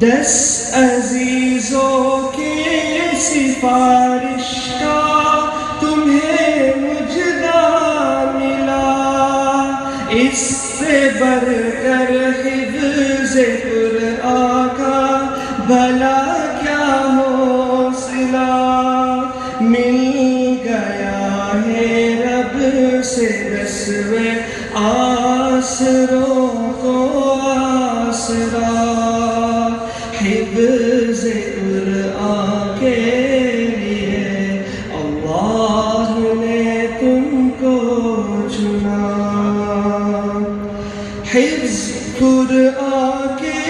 10 عزیزوں کی سفارش کا تمہیں مجدہ ملا، اس سے بڑھ کر حفظ قرآن کا بھلا کیا حوصلہ، مل گیا ہے رب سے 10ویں آسروں کو آسرا، حفظ قرآن کے لیے اللہ نے تم کو چنا، حفظ قرآن کے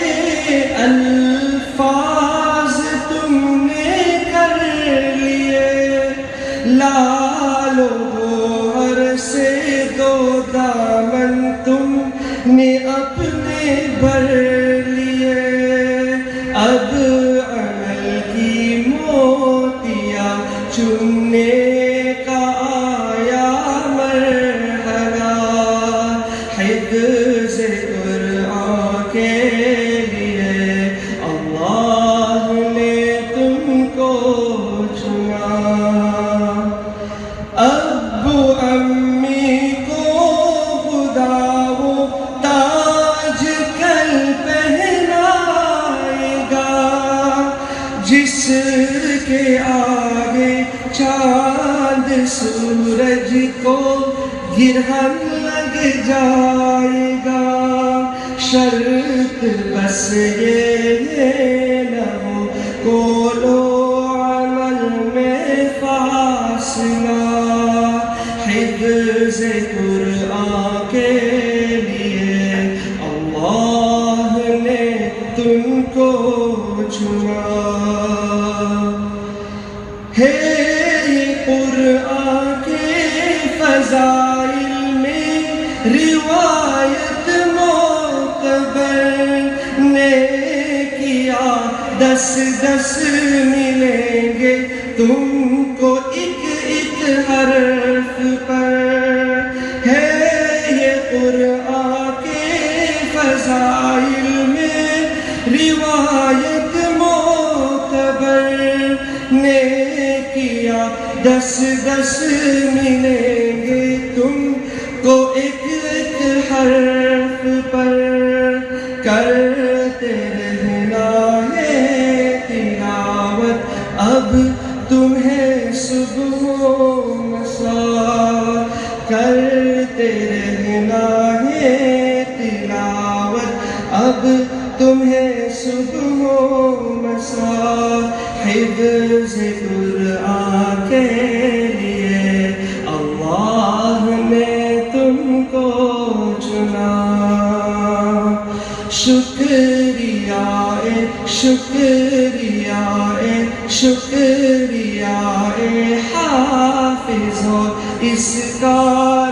الفاظ تم نے کر لیے، لالو گوہر سے دو دامن تم نے اپنے بھر لیے، اب عمل کی موتیاں چننے کا آیا مرحلہ، حفظ قرآن کے لیے اللہ نے تم کو چنا، ابو امی کو خدا وہ تاج کل پہنائے گا، جس کے آگے چاند سورج کو گرہن لگ جائے گا، شرط بس یہ ہے نہ ہو قول و عمل میں فاصلہ، حفظ قرآن کے لیے اللہ نے تم کو چنا، ہے یہ قرآن کے فضائل میں روایت معتبر، نیکیاں 10 ملیں گے تم کو ایک ایک حرف پر، ہے یہ قرآن کے فضائل میں روایت معتبر، نیکیاں 10 ملیں گے تم کو ایک ایک حرف پر، کرتے رہنا ہے تلاوت اب تمہیں صبح و مساء، کرتے رہنا ہے تلاوت اب تمہیں صبح و مساء، حفظ قرآن کے لیے اللہ نے تم کو چنا، شکریہ شکریہ شکریہ حافظ اس کا